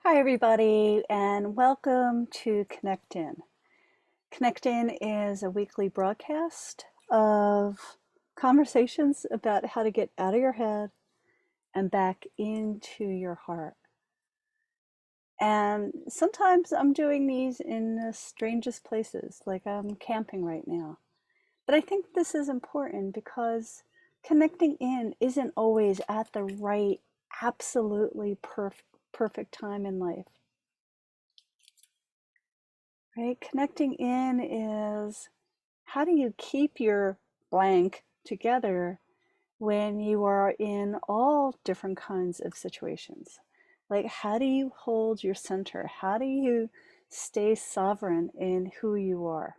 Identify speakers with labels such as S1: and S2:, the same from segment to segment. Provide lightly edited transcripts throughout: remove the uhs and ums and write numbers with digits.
S1: Hi, everybody, and welcome to Connect In. Connect In is a weekly broadcast of conversations about how to get out of your head and back into your heart. And sometimes I'm doing these in the strangest places, like I'm camping right now. But I think this is important because connecting in isn't always at the right, absolutely perfect time in life. Right? Connecting in is how do you keep your blank together when you are in all different kinds of situations? Like, how do you hold your center? How do you stay sovereign in who you are,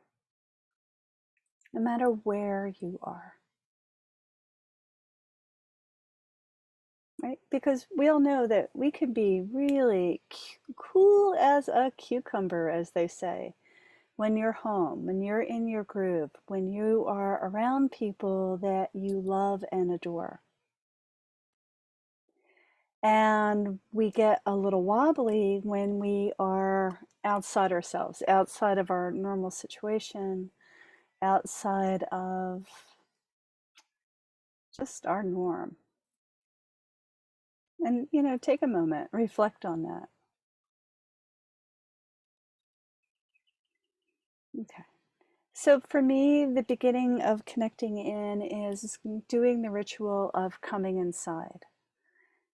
S1: no matter where you are? Right? Because we all know that we can be really cool as a cucumber, as they say, when you're home, when you're in your groove, when you are around people that you love and adore. And we get a little wobbly when we are outside ourselves, outside of our normal situation, outside of just our norm. And, take a moment, reflect on that. Okay. So for me, the beginning of connecting in is doing the ritual of coming inside.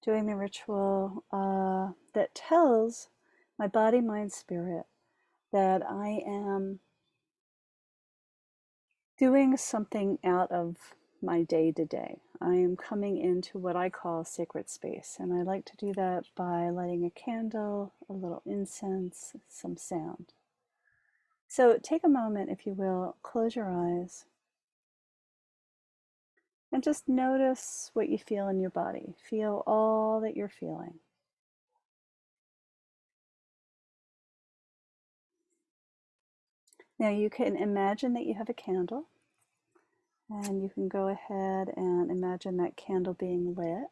S1: Doing the ritual that tells my body, mind, spirit that I am doing something out of my day to day. I am coming into what I call sacred space, and I like to do that by lighting a candle, a little incense, some sound. So take a moment, if you will, close your eyes, and just notice what you feel in your body. Feel all that you're feeling. Now you can imagine that you have a candle, and you can go ahead and imagine that candle being lit,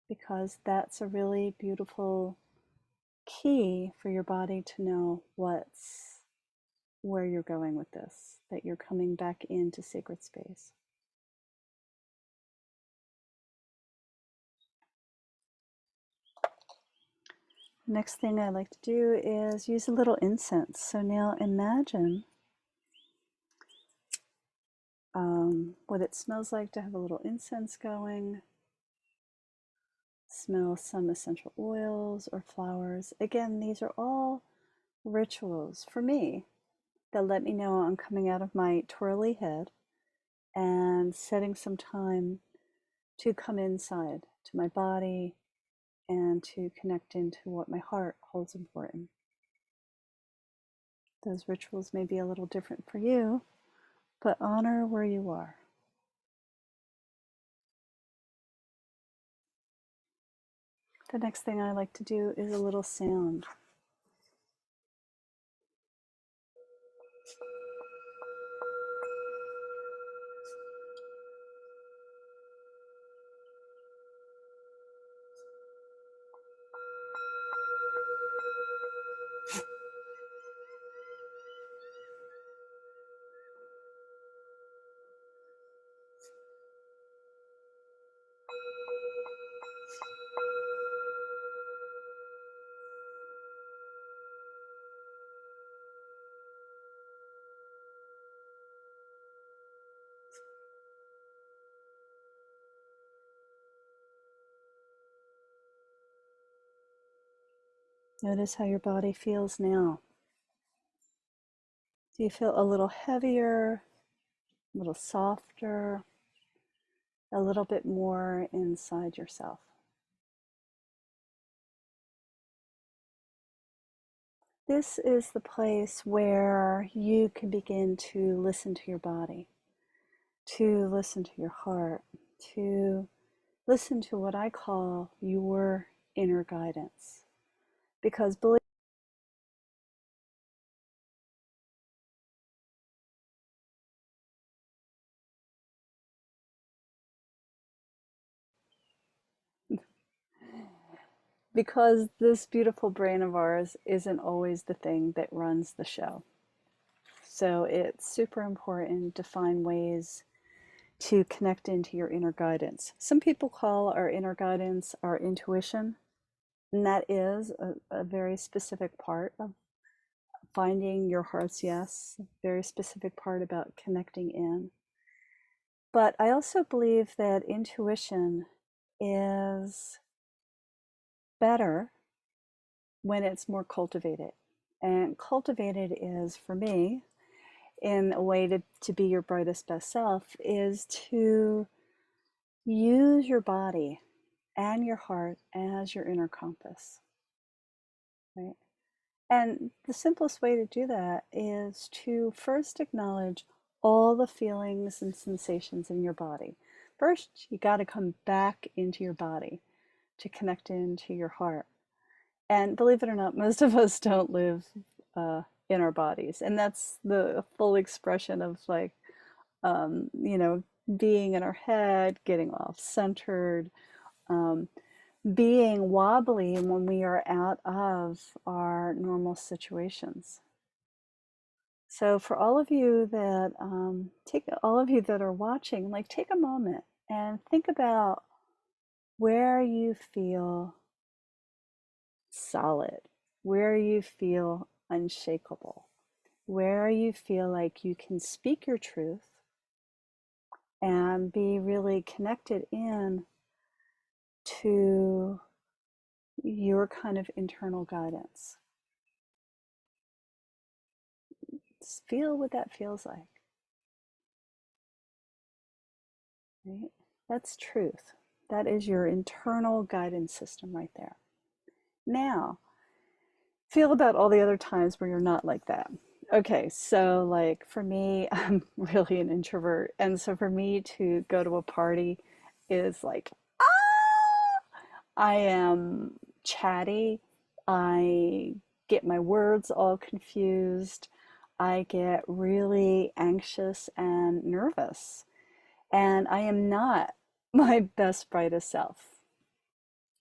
S1: because that's a really beautiful key for your body to know where you're going with this, that you're coming back into sacred space. Next thing I like to do is use a little incense. So now imagine what it smells like to have a little incense going. Smell some essential oils or flowers. Again, these are all rituals for me that let me know I'm coming out of my twirly head and setting some time to come inside to my body and to connect into what my heart holds important. Those rituals may be a little different for you, but honor where you are. The next thing I like to do is a little sound. Notice how your body feels now. Do you feel a little heavier, a little softer, a little bit more inside yourself? This is the place where you can begin to listen to your body, to listen to your heart, to listen to what I call your inner guidance. Because believe because this beautiful brain of ours isn't always the thing that runs the show. So it's super important to find ways to connect into your inner guidance. Some people call our inner guidance our intuition, and that is a very specific part of finding your heart's yes, a very specific part about connecting in. But I also believe that intuition is better when it's more cultivated. And cultivated is, for me, in a way to be your brightest best self, is to use your body and your heart as your inner compass, right? And the simplest way to do that is to first acknowledge all the feelings and sensations in your body. First, you got to come back into your body to connect into your heart. And believe it or not, most of us don't live in our bodies. And that's the full expression of like, you know, being in our head, getting off centered, um, being wobbly when we are out of our normal situations. So for all of you that all of you that are watching, like take a moment and think about where you feel solid, where you feel unshakable, where you feel like you can speak your truth and be really connected in to your kind of internal guidance. Just feel what that feels like, right? That's truth. That is your internal guidance system right there. Now, feel about all the other times where you're not like that. Okay, so like for me, I'm really an introvert. And so for me to go to a party is like, I am chatty. I get my words all confused. I get really anxious and nervous. And I am not my best, brightest self.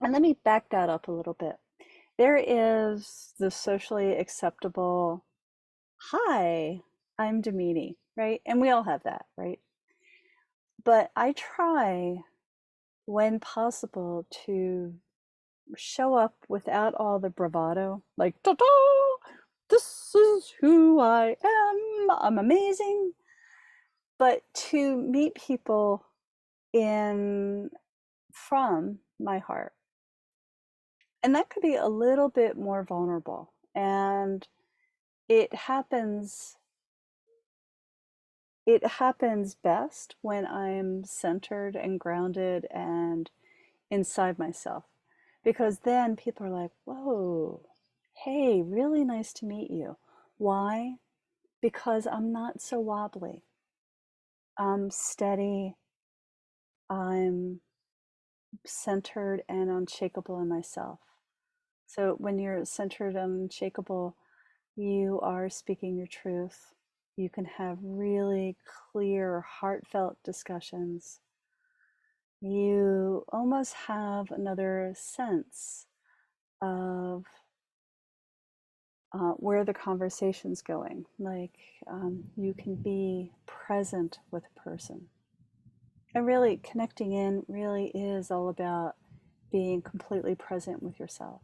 S1: And let me back that up a little bit. There is the socially acceptable, hi, I'm Damini, right? And we all have that, right? But I try, when possible, to show up without all the bravado, like, ta-da, this is who I am, I'm amazing. But to meet people in from my heart. And that could be a little bit more vulnerable. And it happens it happens best when I'm centered and grounded and inside myself. Because then people are like, whoa, hey, really nice to meet you. Why? Because I'm not so wobbly. I'm steady. I'm centered and unshakable in myself. So when you're centered and unshakable, you are speaking your truth. You can have really clear, heartfelt discussions. You almost have another sense of where the conversation's going. Like you can be present with a person. And really, connecting in really is all about being completely present with yourself.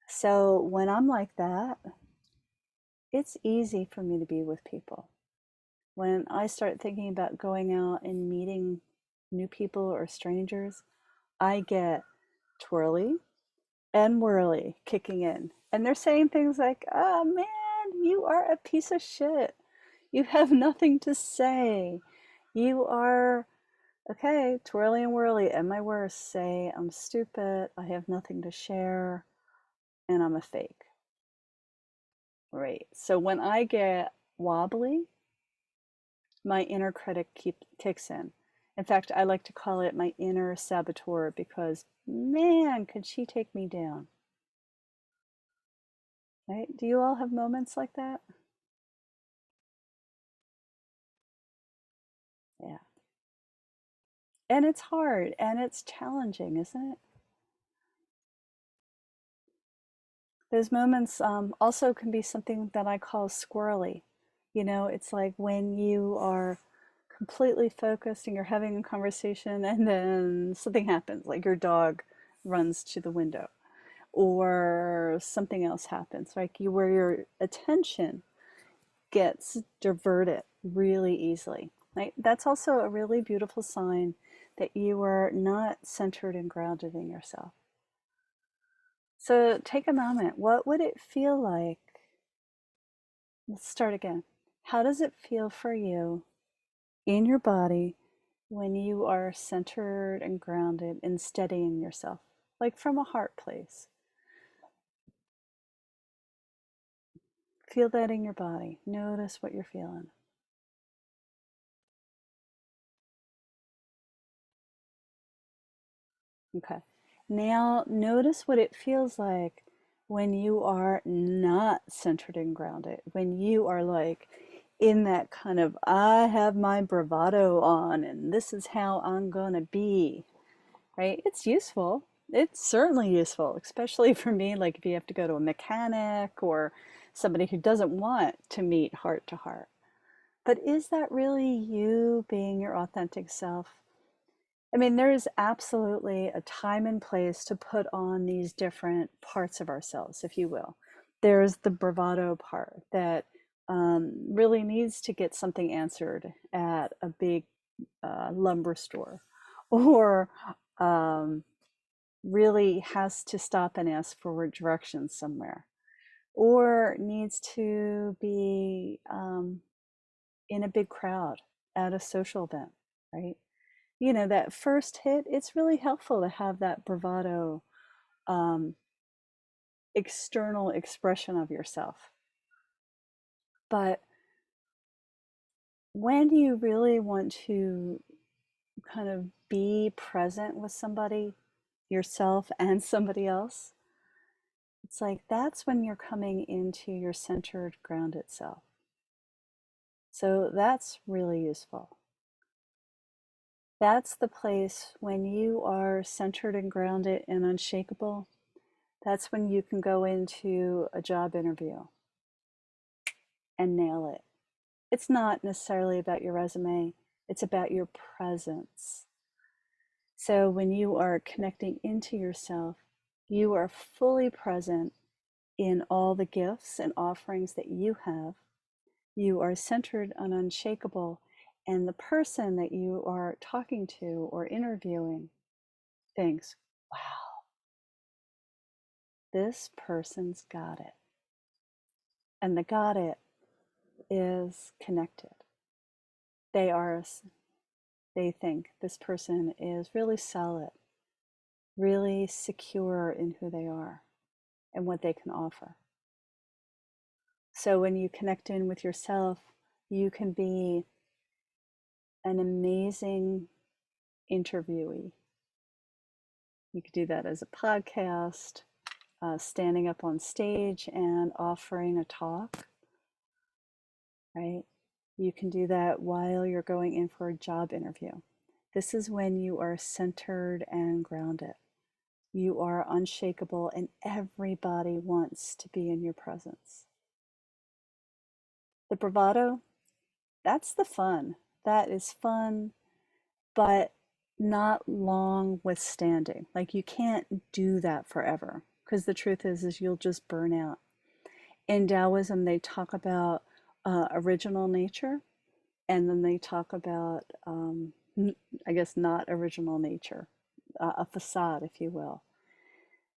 S1: So when I'm like that, it's easy for me to be with people. When I start thinking about going out and meeting new people or strangers, I get twirly and whirly kicking in. And they're saying things like, oh man, you are a piece of shit. You have nothing to say. You are, okay, twirly and whirly at my worst, say, I'm stupid, I have nothing to share, and I'm a fake. Right. So when I get wobbly, my inner critic kicks in. In fact, I like to call it my inner saboteur because, man, could she take me down? Right? Do you all have moments like that? Yeah. And it's hard and it's challenging, isn't it? Those moments also can be something that I call squirrely. You know, it's like when you are completely focused and you're having a conversation and then something happens, like your dog runs to the window or something else happens, like you where your attention gets diverted really easily. Right? That's also a really beautiful sign that you are not centered and grounded in yourself. So take a moment. What would it feel like? Let's start again. How does it feel for you in your body when you are centered and grounded and steadying yourself, like from a heart place? Feel that in your body. Notice what you're feeling. Okay. Now notice what it feels like when you are not centered and grounded, when you are like in that kind of, I have my bravado on and this is how I'm going to be, right? It's useful. It's certainly useful, especially for me, like if you have to go to a mechanic or somebody who doesn't want to meet heart to heart. But is that really you being your authentic self? I mean, there is absolutely a time and place to put on these different parts of ourselves, if you will. There's the bravado part that really needs to get something answered at a big lumber store, or um, really has to stop and ask for directions somewhere, or needs to be in a big crowd at a social event, right? You know, that first hit, it's really helpful to have that bravado um, external expression of yourself. But when you really want to kind of be present with somebody, yourself and somebody else, it's like that's when you're coming into your centered, grounded self. So that's really useful. That's the place when you are centered and grounded and unshakable. That's when you can go into a job interview and nail it. It's not necessarily about your resume, it's about your presence. So when you are connecting into yourself, you are fully present in all the gifts and offerings that you have. You are centered and unshakable, and the person that you are talking to or interviewing thinks, wow, this person's got it. And the got it is connected. They are, they think this person is really solid, really secure in who they are and what they can offer. So when you connect in with yourself, you can be an amazing interviewee. You could do that as a podcast, standing up on stage and offering a talk, right? You can do that while you're going in for a job interview. This is when you are centered and grounded. You are unshakable, and everybody wants to be in your presence. The bravado, that's the fun. That is fun, but not long withstanding. Like you can't do that forever because the truth is you'll just burn out. In Taoism, they talk about original nature, and then they talk about, I guess, not original nature, a facade, if you will.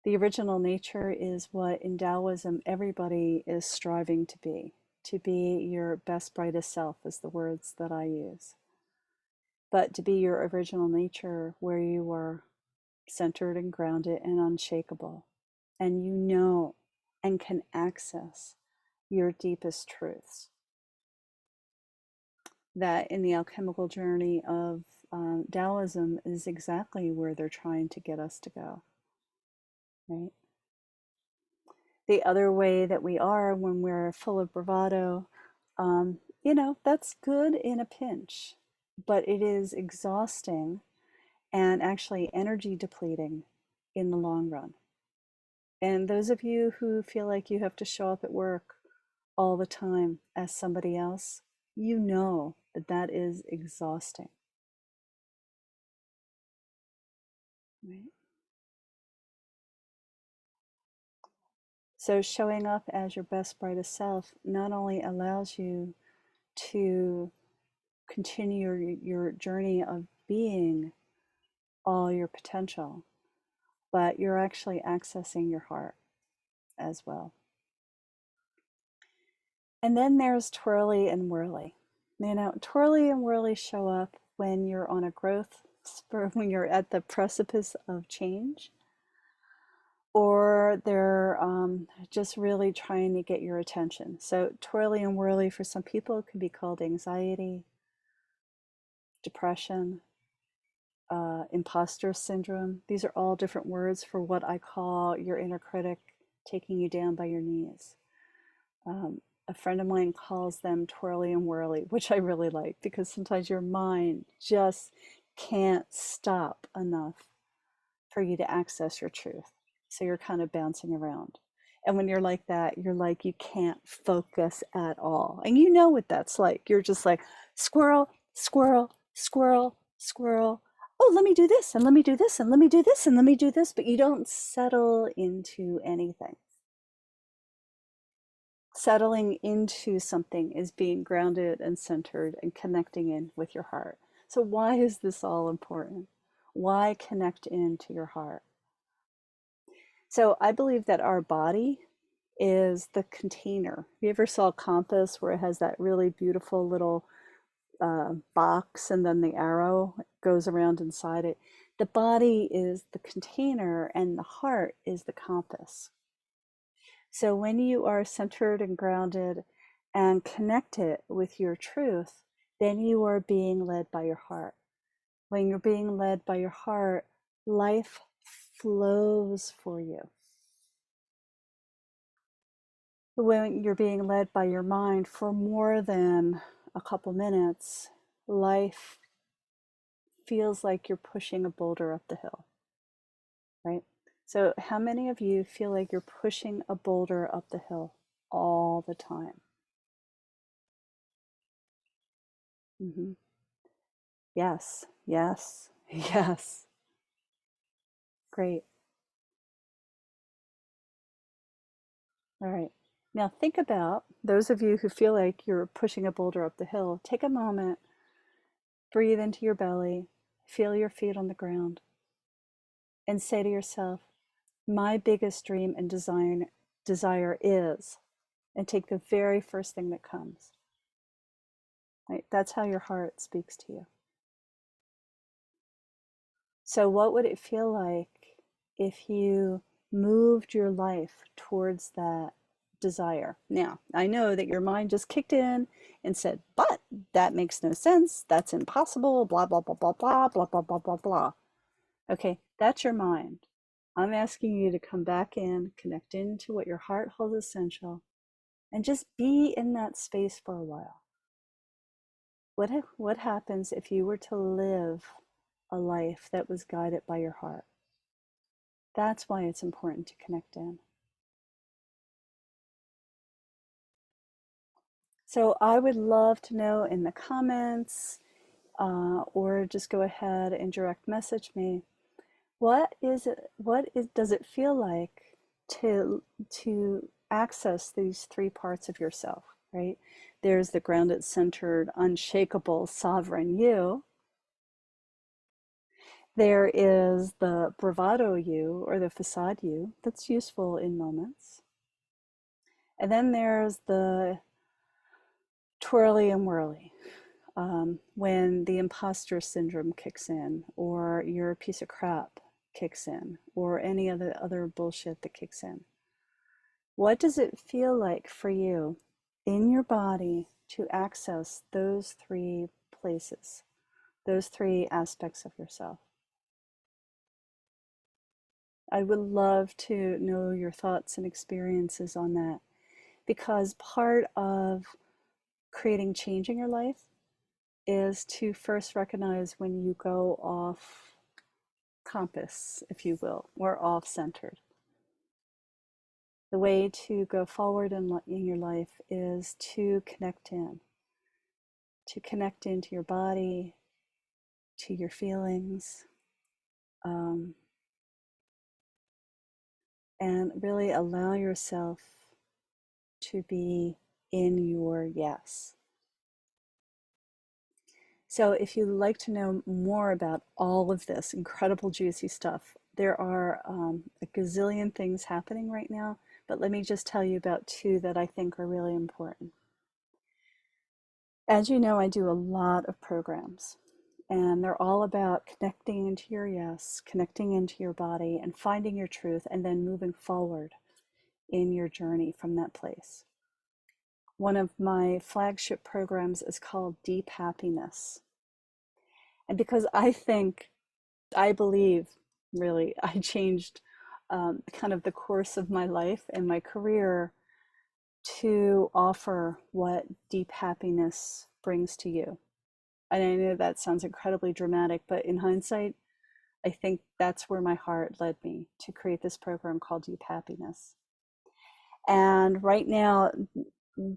S1: The original nature is what in Taoism everybody is striving to be your best, brightest self, is the words that I use. But to be your original nature where you are centered and grounded and unshakable, and you know and can access your deepest truths. That in the alchemical journey of Taoism is exactly where they're trying to get us to go, right? The other way that we are when we're full of bravado, you know, that's good in a pinch, but it is exhausting and actually energy depleting in the long run. And those of you who feel like you have to show up at work all the time as somebody else, you know that that is exhausting, right? So showing up as your best, brightest self not only allows you to continue your journey of being all your potential, but you're actually accessing your heart as well. And then there's twirly and whirly. You know, twirly and whirly show up when you're on a growth spur, when you're at the precipice of change, or they're just really trying to get your attention. So, twirly and whirly for some people can be called anxiety, depression, imposter syndrome. These are all different words for what I call your inner critic taking you down by your knees. A friend of mine calls them twirly and whirly, which I really like because sometimes your mind just can't stop enough for you to access your truth. So you're kind of bouncing around. And when you're like that, you're like, you can't focus at all. And you know what that's like. You're just like, squirrel, squirrel, squirrel, squirrel. Oh, let me do this, and let me do this, and let me do this, and let me do this. But you don't settle into anything. Settling into something is being grounded and centered and connecting in with your heart. So, why is this all important? Why connect into your heart? So, I believe that our body is the container. You ever saw a compass where it has that really beautiful little box and then the arrow goes around inside it? The body is the container and the heart is the compass. So when you are centered and grounded and connected with your truth, then you are being led by your heart. When you're being led by your heart, life flows for you. When you're being led by your mind for more than a couple minutes, life feels like you're pushing a boulder up the hill, right? So, how many of you feel like you're pushing a boulder up the hill all the time? Mm-hmm. Yes, yes, yes. Great. All right. Now think about those of you who feel like you're pushing a boulder up the hill. Take a moment, breathe into your belly, feel your feet on the ground, and say to yourself, my biggest dream and desire is, and take the very first thing that comes. Right? That's how your heart speaks to you. So, what would it feel like if you moved your life towards that desire? Now, I know that your mind just kicked in and said, but that makes no sense. That's impossible. Blah, blah, blah, blah, blah, blah, blah, blah, blah, blah. Okay, that's your mind. I'm asking you to come back in, connect into what your heart holds essential, and just be in that space for a while. What happens if you were to live a life that was guided by your heart? That's why it's important to connect in. So I would love to know in the comments or just go ahead and direct message me. What is it? Does it feel like to access these three parts of yourself? Right? There's the grounded, centered, unshakable, sovereign you. There is the bravado you or the facade you that's useful in moments. And then there's the twirly and whirly, when the imposter syndrome kicks in, or you're a piece of crap kicks in, or any of the other bullshit that kicks in. What does it feel like for you in your body to access those three places, those three aspects of yourself? I would love to know your thoughts and experiences on that, because part of creating change in your life is to first recognize when you go off compass, if you will, or off centered. The way to go forward in your life is to connect into your body, to your feelings, um, and really allow yourself to be in your yes. So if you'd like to know more about all of this incredible juicy stuff, there are a gazillion things happening right now, but let me just tell you about two that I think are really important. As you know, I do a lot of programs, and they're all about connecting into your yes, connecting into your body, and finding your truth, and then moving forward in your journey from that place. One of my flagship programs is called Deep Happiness. And because I believe, really, I changed kind of the course of my life and my career to offer what deep happiness brings to you. And I know that sounds incredibly dramatic, but in hindsight, I think that's where my heart led me to create this program called Deep Happiness. And right now,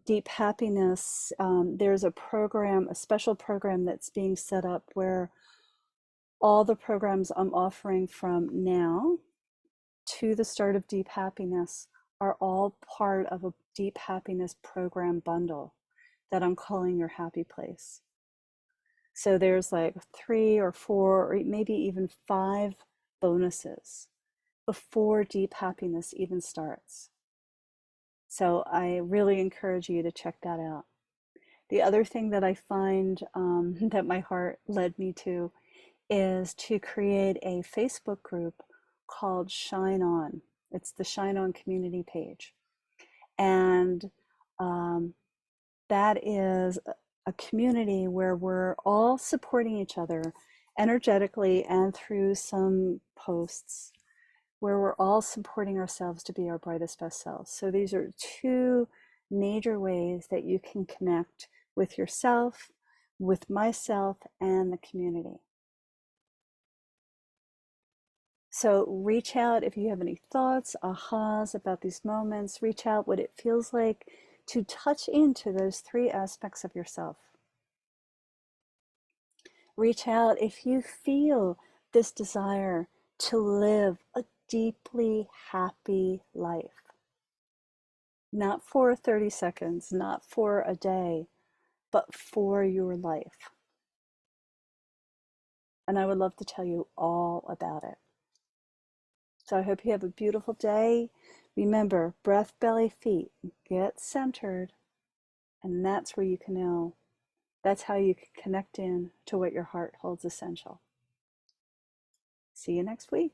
S1: Deep Happiness, there's a program, a special program that's being set up where all the programs I'm offering from now to the start of Deep Happiness are all part of a Deep Happiness program bundle that I'm calling Your Happy Place. So there's like 3 or 4 or maybe even 5 bonuses before Deep Happiness even starts. So I really encourage you to check that out. The other thing that I find that my heart led me to is to create a Facebook group called Shine On. It's the Shine On community page. And that is a community where we're all supporting each other energetically and through some posts where we're all supporting ourselves to be our brightest best selves. So these are 2 major ways that you can connect with yourself, with myself, and the community. So reach out if you have any thoughts, ahas about these moments. Reach out what it feels like to touch into those 3 aspects of yourself. Reach out if you feel this desire to live a deeply happy life. Not for 30 seconds, not for a day, but for your life. And I would love to tell you all about it. So I hope you have a beautiful day. Remember, breath, belly, feet, get centered. And that's where you can know. That's how you can connect in to what your heart holds essential. See you next week.